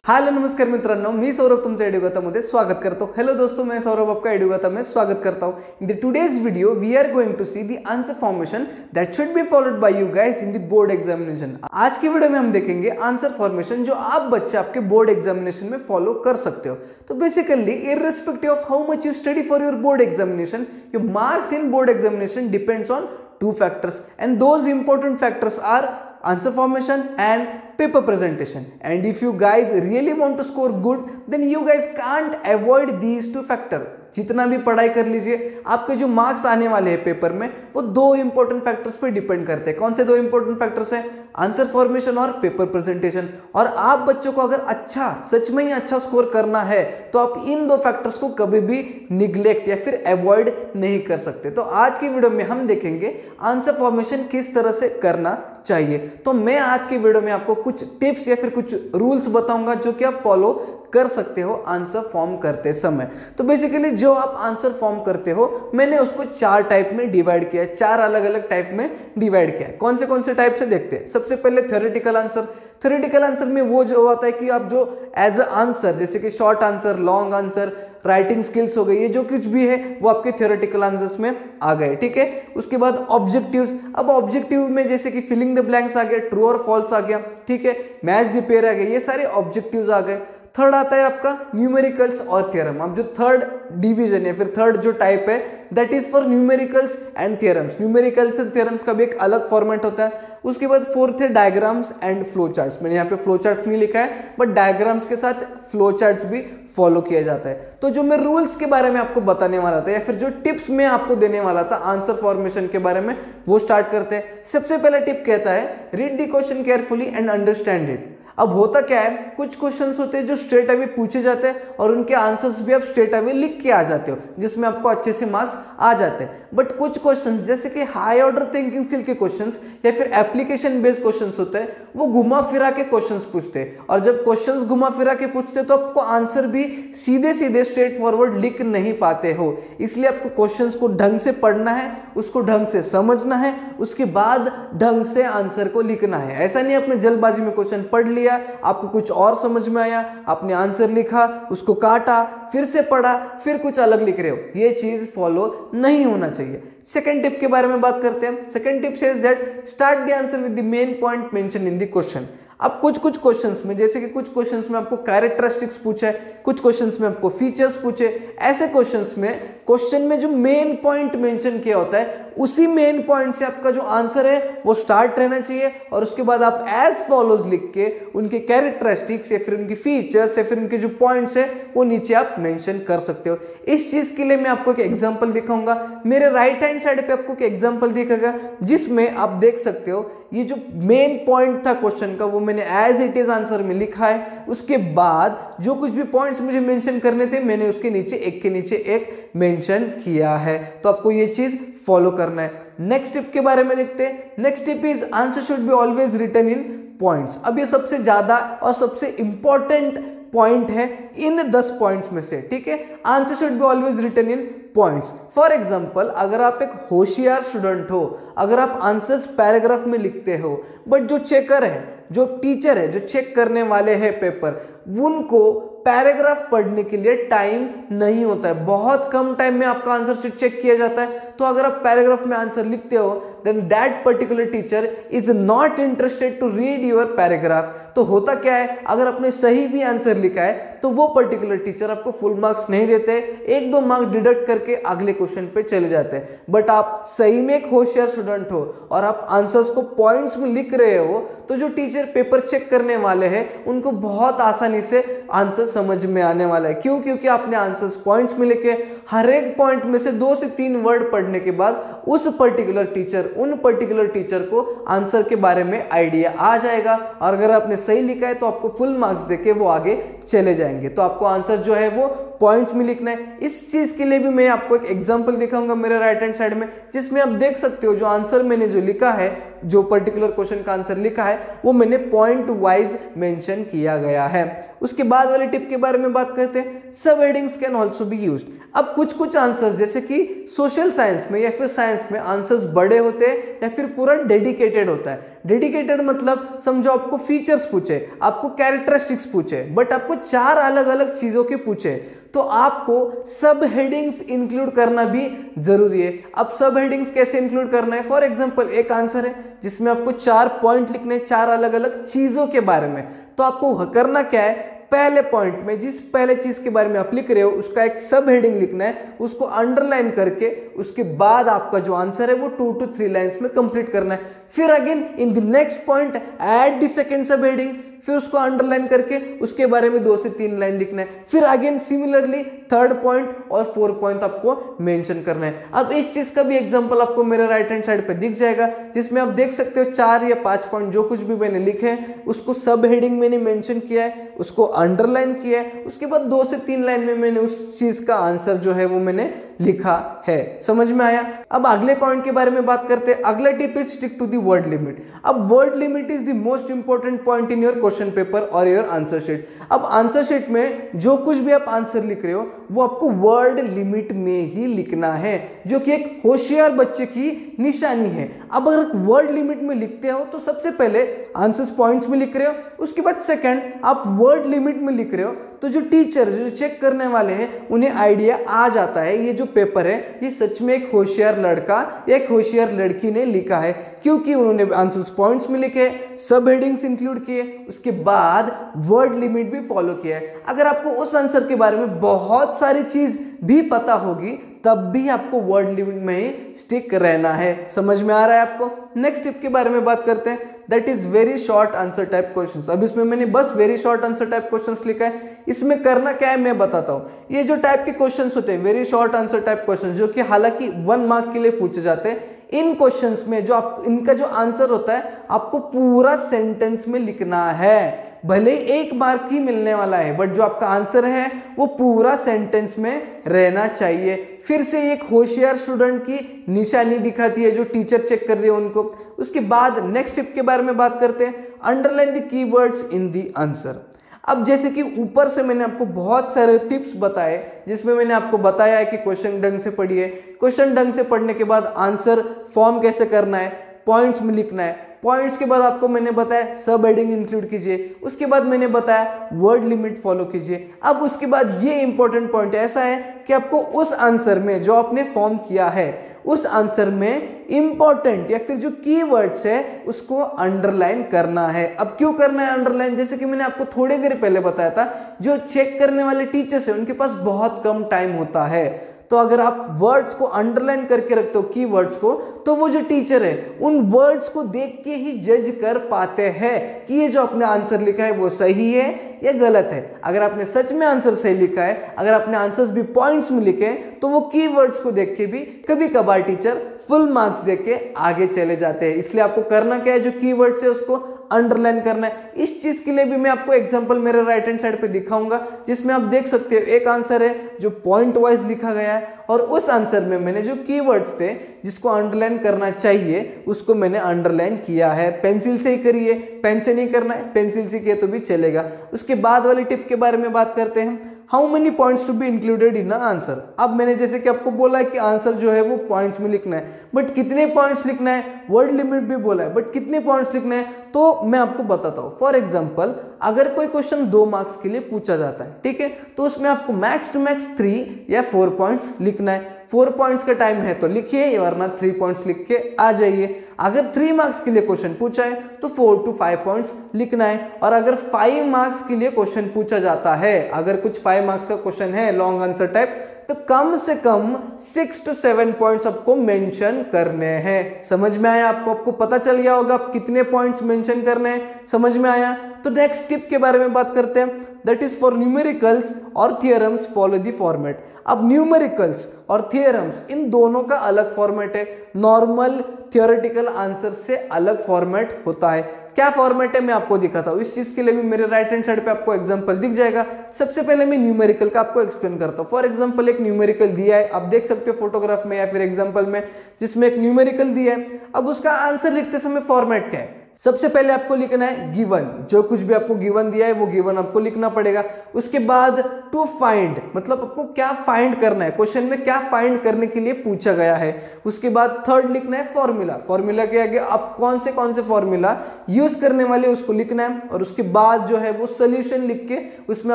Hello नमस्कार मित्रांनो, मी सौरभ तुमच्या एडुगतामध्ये स्वागत करतो। हेलो दोस्तों, मैं सौरभ आपका एडुगता में स्वागत करता हूँ। In the today's video we are going to see the answer formation that should be followed by you guys in the board examination. आज की वीडियो में हम देखेंगे आंसर फॉर्मेशन जो आप बच्चे आपके बोर्ड एग्जामिनेशन में फॉलो कर सकते हो। तो basically irrespective of how much you study for your board examination, your marks in board examination depends on two factors, and those important factors are answer formation and paper presentation. And if you guys really want to score good, then you guys can't avoid these two factors. जितना भी पढ़ाई कर लीजिए, आपके जो marks आने वाले हैं पेपर में वो दो इंपॉर्टेंट फैक्टर्स पे डिपेंड करते हैं। कौन से दो इंपॉर्टेंट फैक्टर्स हैं? आंसर फॉर्मेशन और पेपर प्रेजेंटेशन। और आप बच्चों को अगर अच्छा, सच में ही अच्छा स्कोर करना है तो आप इन दो फैक्टर्स को कभी भी निग्लेक्ट या फिर अवॉइड नहीं कर सकते। तो आज की वीडियो में हम देखेंगे आंसर फॉर्मेशन किस तरह से करना चाहिए। तो मैं आज की वीडियो में आपको कुछ टिप्स या फिर कुछ रूल्स बताऊंगा जो कि आप फॉलो कर सकते हो आंसर फॉर्म करते समय। तो बेसिकली जो आप आंसर फॉर्म करते हो, मैंने उसको चार टाइप में डिवाइड किया है, चार अलग अलग टाइप में डिवाइड किया है। कौन से टाइप से देखते हैं? सबसे पहले थ्योरेटिकल आंसर। थ्योरेटिकल आंसर में वो जो होता है कि आप जो एज अ आंसर, जैसे कि short answer, long answer, writing skills हो गई, ये जो कुछ भी है वो आपके थ्योरेटिकल आंसर्स में आ गए, ठीक है। उसके बाद ऑब्जेक्टिव्स। अब ऑब्जेक्टिव में जैसे कि फिलिंग द ब्लैंक्स आ गया, ट्रू और फॉल्स आ गया, ठीक है, मैच द पेयर आ गया, ये सारे ऑब्जेक्टिव्स आ गए। थर्ड आता है आपका न्यूमेरिकल्स और थ्योरम। अब जो थर्ड डिवीजन है, फिर थर्ड जो टाइप है, that is for numericals and theorems. Numericals and theorems का भी एक अलग फॉर्मेट होता है। उसके बाद फोर्थ है डायग्राम्स एंड फ्लो चार्ट्स। मैंने यहाँ पे फ्लो चार्ट्स नहीं लिखा है, बट डायग्राम्स के साथ फ्लो चार्ट्स भी फॉलो किया जाता है। तो जो मैं रूल्स के बारे में आपको बताने वाला था या फिर जो टिप्स मैं आपको देने वाला था आंसर फॉर्मेशन के बारे में, वो स्टार्ट करते हैं। सबसे पहला टिप कहता है, read the question carefully and understand it. अब होता क्या है, कुछ क्वेश्चंस होते हैं जो स्ट्रेट अवे पूछे जाते हैं और उनके आंसर्स भी आप स्ट्रेट अवे लिख के आ जाते हो, जिसमें आपको अच्छे से मार्क्स आ जाते हैं। बट कुछ क्वेश्चंस जैसे कि हाई ऑर्डर थिंकिंग स्किल के क्वेश्चंस या फिर एप्लीकेशन बेस्ड क्वेश्चंस होते हैं, वो घुमा फिरा के क्वेश्चंस पूछते हैं। और जब क्वेश्चंस घुमा फिरा के पूछते हैं तो आपको आंसर भी सीधे सीधे स्ट्रेट फॉरवर्ड लिख नहीं पाते हो। इसलिए आपको क्वेश्चंस को ढंग से पढ़ना है, उसको ढंग से समझना है, उसके बाद ढंग से आंसर को लिखना है। ऐसा नहीं आपने जल्दबाजी में क्वेश्चन पढ़ लिया, आपको कुछ और समझ में आया, आपने आंसर लिखा, उसको काटा, फिर से पढ़ा, फिर कुछ अलग लिख रहे हो। ये चीज फॉलो नहीं होना चाहिए। सेकंड टिप के बारे में बात करते हैं। Second tip says that start the answer with the main point mention in the question. अब कुछ क्वेश्चंस में, जैसे कि कुछ क्वेश्चंस में आपको कैरेक्टरिस्टिक्स पूछा है, कुछ क्वेश्चंस में आपको फीचर्स पूछे। ऐसे क्वेश्चंस में क्वेश्चन में जो मेन पॉइंट मेंशन किया होता है, उसी मेन पॉइंट से आपका जो आंसर है वो स्टार्ट रहना चाहिए। और उसके बाद आप एज फॉलोज लिख के उनके कैरेक्टरिस्टिक्स या फिर उनकी फीचर्स या फिर उनके जो पॉइंट्स है वो नीचे आप मेंशन कर सकते हो। इस चीज के लिए मैं आपको एक एग्जांपल दिखाऊंगा। मेरे राइट हैंड साइड पे आपको एक एग्जांपल दिखेगा जिसमें आप देख सकते हो ये जो मेन पॉइंट था क्वेश्चन का वो मैंने एज इट इज आंसर में लिखा है। उसके बाद जो कुछ भी पॉइंट्स मुझे मेंशन करने थे, मैंने उसके नीचे एक के नीचे एक मेंशन किया है। तो आपको ये चीज फॉलो करना है। नेक्स्ट टिप के बारे में देखते हैं। Next tip is answer should be always written in points. अब ये सबसे ज्यादा और सबसे इंपॉर्टेंट पॉइंट है इन 10 पॉइंट्स में से, ठीक है। Answer should be always written in points. For example, अगर आप एक होशियार स्टूडेंट हो, अगर आप आंसर्स पैराग्राफ में लिखते हो, बट जो चेकर है, जो टीचर है, जो चेक करने वाले हैं पेपर, उनको पैराग्राफ पढ़ने के लिए टाइम नहीं होता है। बहुत कम टाइम में आपका आंसर शीट चेक किया जाता है। तो अगर आप पैराग्राफ में आंसर लिखते हो, then that particular teacher is not interested to read your paragraph. तो होता क्या है, अगर आपने सही भी आंसर लिखा है तो वो पर्टिकुलर टीचर आपको फुल मार्क्स नहीं देते, 1-2 मार्क्स डिडक्ट करके अगले क्वेश्चन पे चले जाते हैं। बट आप सही में एक होशियार स्टूडेंट हो और आप आंसर्स को पॉइंट्स में लिख रहे हो, तो जो टीचर पेपर चेक करने वाले हैं उनको बहुत आसानी से आंसर समझ में आने वाला है। क्यों? क्योंकि आपने आंसर्स पॉइंट्स में लिखे, हर एक पॉइंट में से 2 से 3 वर्ड पढ़ने के बाद उन पर्टिकुलर टीचर को आंसर के बारे में आइडिया आ जाएगा। और अगर आपने सही लिखा है तो आपको फुल मार्क्स देके वो आगे चले जाएंगे। तो आपको आंसर जो है वो पॉइंट्स में लिखना है। इस चीज के लिए भी मैं आपको एक एग्जांपल दिखाऊंगा मेरे राइट हैंड साइड में, जिसमें आप देख सकते हो जो आंसर मैंने जो लिखा है, जो पर्टिकुलर क्वेश्चन का आंसर लिखा है, वो मैंने पॉइंट वाइज मेंशन किया गया है। उसके बाद वाले टिप के बारे में बात करते हैं। सब headings can also be used. अब कुछ आंसर्स जैसे कि सोशल साइंस में या फिर साइंस में आंसर्स बड़े होते हैं या फिर पूरा डेडिकेटेड होता है। डेडिकेटेड मतलब समझो आपको फीचर्स पूछे, आपको कैरेक्टरिस्टिक्स पूछे, बट आपको 4 अलग अलग चीजों के पूछे, तो आपको सब हेडिंग्स इंक्लूड करना भी जरूरी है। अब सब हेडिंग्स कैसे इंक्लूड करना है? फॉर एग्जांपल एक आंसर है जिसमें आपको 4 पॉइंट लिखने हैं 4 अलग अलग चीजों के बारे में, तो आपको करना क्या है, पहले पॉइंट में जिस पहले चीज के बारे में आप लिख रहे हो उसका एक सब हेडिंग लिखना है, उसको अंडरलाइन करके उसके बाद आपका जो आंसर है वो 2 to 3 लाइंस में कंप्लीट करना है। फिर again in the next point add the second सब हेडिंग, फिर उसको अंडरलाइन करके उसके बारे में 2 से 3 लाइन लिखना है। फिर अगेन सिमिलरली थर्ड पॉइंट और 4 पॉइंट आपको मेंशन करना है। अब इस चीज का भी एग्जांपल आपको मेरे राइट हैंड साइड पे दिख जाएगा, जिसमें आप देख सकते हो 4 या 5 पॉइंट जो कुछ भी मैंने लिखे हैं उसको सब हेडिंग मैंने मेंशन किया है, उसको अंडरलाइन किया है, उसके बाद 2 से 3 लाइन में मैंने उस चीज का आंसर जो है वो मैंने लिखा है। समझ में आया? अब अगले पॉइंट के बारे में बात करते हैं। अगला tip is stick to the word limit. अब word limit is the most important point in your question paper और योर आंसर शीट। अब आंसर शीट में जो कुछ भी आप आंसर लिख रहे हो वो आपको वर्ड लिमिट में ही लिखना है, जो कि एक होशियार बच्चे की निशानी है। अब अगर वर्ड लिमिट में लिखते हो तो सबसे पहले आंसर्स पॉइंट्स में लिख रहे हो, उसके बाद सेकंड आप वर्ड लिमिट में लिख रहे हो, तो जो टीचर जो चेक करने वाले हैं उन्हें आइडिया आ जाता है ये जो पेपर है ये सच में एक होशियार लड़का या एक होशियार लड़की ने लिखा है, क्योंकि उन्होंने आंसर्स पॉइंट्स में लिखे, सब हेडिंग्स इंक्लूड किए, उसके बाद वर्ड लिमिट भी फॉलो किया है। अगर आपको उस आंसर के बारे में बहुत सारी चीज भी पता होगी तब भी आपको वर्ड लिमिट में ही स्टिक रहना है। समझ में आ रहा है आपको? नेक्स्ट टिप के बारे में बात करते हैं, that is very short answer type questions. अब इसमें मैंने बस very short answer type questions लिखा है। इसमें करना क्या है मैं बताता हूं। ये जो टाइप के क्वेश्चंस होते हैं very short answer type questions, जो कि हालांकि 1 मार्क के लिए पूछे जाते हैं, इन क्वेश्चंस में जो आप इनका जो आंसर होता है आपको पूरा सेंटेंस में लिखना है। भले 1 मार्क ही मिलने वाला है बट जो आपका आंसर है वो पूरा सेंटेंस में रहना चाहिए। फिर से एक होशियार स्टूडेंट की निशानी दिखाती है जो टीचर चेक कर रही है उनको। उसके बाद नेक्स्ट टिप के बारे में बात करते हैं, underline the keywords in the answer. अब जैसे कि ऊपर से मैंने आपको बहुत सारे टिप्स बताए जिसमें मैंने आपको बताया है कि क्वेश्चन ढंग से पढ़िए, क्वेश्चन ढंग से पढ़ने के बाद आंसर फॉर्म कैसे करना है, पॉइंट्स में लिखना है, पॉइंट्स के बाद आपको मैंने बताया सब हेडिंग इंक्लूड कीजिए, उसके बाद मैंने बताया वर्ड लिमिट फॉलो कीजिए। अब उसके बाद ये इंपॉर्टेंट पॉइंट ऐसा है कि आपको उस आंसर में जो आपने फॉर्म किया है उस आंसर में इंपॉर्टेंट या फिर जो कीवर्ड्स है उसको अंडरलाइन करना है। अब क्यों करना है अंडरलाइन? जैसे कि मैंने आपको थोड़ी देर पहले बताया था, जो चेक करने वाले टीचर्स हैं उनके पास बहुत कम टाइम होता है, तो अगर आप वर्ड्स को अंडरलाइन करके रखते हो कीवर्ड्स को, तो वो जो टीचर है उन वर्ड्स को देख के ही जज कर पाते हैं कि ये जो आपने आंसर लिखा है वो सही है या गलत है। अगर आपने सच में आंसर सही लिखा है, अगर आपने आंसर्स भी पॉइंट्स में लिखे हैं, तो वो कीवर्ड्स को देख के भी कभी कभार टीचर फुल मार्क्स देके के आगे चले जाते हैं। इसलिए आपको करना क्या है, जो कीवर्ड्स है उसको अंडरलाइन करना है। इस चीज के लिए भी मैं आपको एग्जांपल मेरे राइट हैंड साइड पे दिखाऊंगा, जिसमें आप देख सकते हो एक आंसर है जो पॉइंट वाइज लिखा गया है और उस आंसर में मैंने जो कीवर्ड्स थे जिसको अंडरलाइन करना चाहिए उसको मैंने अंडरलाइन किया है। पेंसिल से ही करिए, पेन से नहीं करना है, पेंसिल से किए तो भी चलेगा। उसके बाद वाली टिप के बारे में बात करते हैं, how many points to be included in answer. अब मैंने जैसे कि आपको बोला है कि आंसर जो है वो पॉइंट्स में लिखना है, बट कितने पॉइंट्स लिखना है, वर्ड लिमिट भी बोला है, बट कितने पॉइंट्स लिखना है तो मैं आपको बताता हूँ। फॉर एग्जाम्पल अगर कोई क्वेश्चन 2 मार्क्स के लिए पूछा जाता है, ठीक है, तो उसमें आपको मैक्स टू मैक्स 3 या 4 पॉइंट्स लिखना है। 4 पॉइंट्स का टाइम है तो लिखिए, वरना 3 पॉइंट्स लिख के आ जाइए। अगर 3 मार्क्स के लिए क्वेश्चन पूछा है तो 4 to 5 पॉइंट्स लिखना है। और अगर 5 मार्क्स के लिए क्वेश्चन पूछा जाता है, अगर कुछ 5 मार्क्स का क्वेश्चन है लॉन्ग आंसर टाइप, तो कम से कम 6 to 7 पॉइंट्स आपको मेंशन करने हैं। समझ में आया आपको? आपको पता चल गया होगा आप कितने पॉइंट्स मेंशन करने हैं। समझ में आया? तो नेक्स्ट टिप के बारे में बात करते हैं, दैट इज फॉर न्यूमेरिकल्स और थियरम्स फॉलो द फॉर्मेट। अब न्यूमेरिकल्स और थियरम्स इन दोनों का अलग फॉर्मेट है, नॉर्मल थियोरेटिकल आंसर से अलग फॉर्मेट होता है। क्या फॉर्मेट है मैं आपको दिखाता हूँ। इस चीज के लिए भी मेरे राइट हैंड साइड पे आपको एग्जांपल दिख जाएगा। सबसे पहले मैं न्यूमेरिकल का आपको एक्सप्लेन करता हूँ। फॉर एग्जांपल एक न्यूमेरिकल दिया है, आप देख सकते हो फोटोग्राफ में या फिर एग्जांपल में, जिसमें एक न्यूमेरिकल दिया है। अब उसका आंसर लिखते समय फॉर्मेट क्या है, सबसे पहले आपको लिखना है गिवन, जो कुछ भी आपको गिवन दिया है वो गिवन आपको लिखना पड़ेगा। उसके बाद टू फाइंड, मतलब आपको क्या फाइंड करना है, क्वेश्चन में क्या फाइंड करने के लिए पूछा गया है। उसके बाद थर्ड लिखना है फॉर्मूला, फॉर्मूला के आगे आप कौन से फॉर्मूला यूज करने वाले उसको लिखना है। और उसके बाद जो है वो सोल्यूशन लिख के उसमें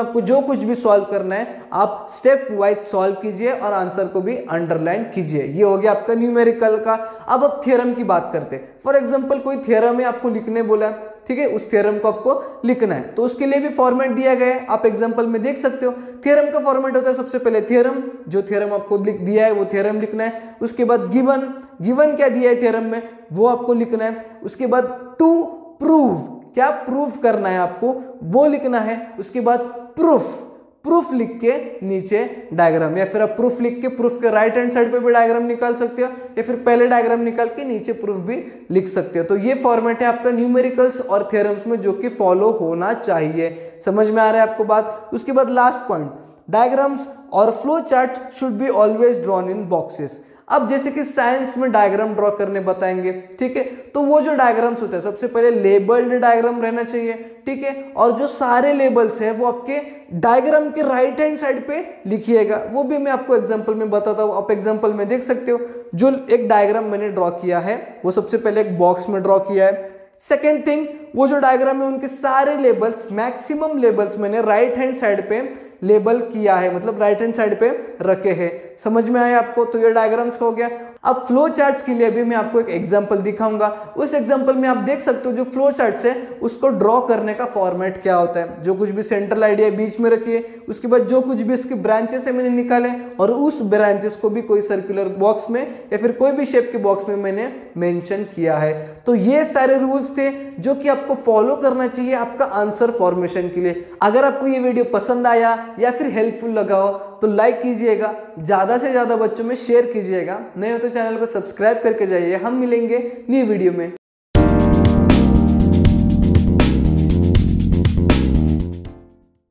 आपको जो कुछ भी सॉल्व करना है आप स्टेप वाइज सॉल्व कीजिए और आंसर को भी अंडरलाइन कीजिए। ये हो गया आपका न्यूमेरिकल का। अब थ्योरम की बात करते हैं। फॉर एग्जांपल कोई थ्योरम है आपको लिखने बोला, ठीक है, उस थ्योरम को आपको लिखना है तो उसके लिए भी फॉर्मेट दिया गया है, आप एग्जांपल में देख सकते हो। थ्योरम का फॉर्मेट होता है सबसे पहले थ्योरम, जो थ्योरम आपको लिख दिया है वो थ्योरम लिखना है। उसके बाद गिवन, गिवन क्या दिया है थ्योरम में वो आपको लिखना है। उसके बाद टू प्रूव, क्या प्रूफ करना है आपको वो लिखना है। उसके बाद प्रूफ, प्रूफ लिख के नीचे डायग्राम, या फिर आप प्रूफ लिख के प्रूफ के राइट हैंड साइड पे भी डायग्राम निकाल सकते हो, या फिर पहले डायग्राम निकाल के नीचे प्रूफ भी लिख सकते हो। तो ये फॉर्मेट है आपका न्यूमेरिकल्स और थ्योरम्स में जो कि फॉलो होना चाहिए। समझ में आ रहा है आपको बात। उसके बाद लास्ट पॉइंट, डायग्राम्स और flow chart should be always drawn in boxes. अब जैसे कि साइंस में डायग्राम ड्रॉ करने बताएंगे, ठीक है, तो वो जो डायग्राम्स होते हैं सबसे पहले लेबल्ड डायग्राम रहना चाहिए, ठीक है, और जो सारे लेबल्स है वो आपके डायग्राम के राइट हैंड साइड पे लिखिएगा। वो भी मैं आपको एग्जांपल में बताता हूँ, आप एग्जांपल में देख सकते हो। जो एक डायग्राम मैंने ड्रॉ किया है वो सबसे पहले एक बॉक्स में ड्रॉ किया है। सेकेंड थिंग, वो जो डायग्राम है उनके सारे लेबल्स, मैक्सिमम लेबल्स मैंने राइट हैंड साइड पे लेबल किया है, मतलब राइट हैंड साइड पे रखे हैं। समझ में आया आपको। तो ये डायग्राम्स का हो गया। अब फ्लो चार्ट्स के लिए भी मैं आपको एक एग्जांपल दिखाऊंगा। उस एग्जांपल में आप देख सकते हो जो फ्लो चार्ट्स है उसको ड्रॉ करने का फॉर्मेट क्या होता है। जो कुछ भी सेंट्रल आइडिया बीच में रखिए, उसके बाद जो कुछ भी इसके ब्रांचेस है मैंने निकाले और उस ब्रांचेस को भी कोई सर्कुलर बॉक्स में या फिर कोई भी शेप के बॉक्स में मैंने मेंशन किया है। तो ये सारे रूल्स थे जो कि आपको फॉलो करना चाहिए आपका आंसर फॉर्मेशन के लिए। अगर आपको ये वीडियो पसंद आया या फिर हेल्पफुल लगा हो तो लाइक कीजिएगा, ज़्यादा से ज़्यादा बच्चों में शेयर कीजिएगा। नए हो तो चैनल को सब्सक्राइब करके जाइए। हम मिलेंगे नई वीडियो में।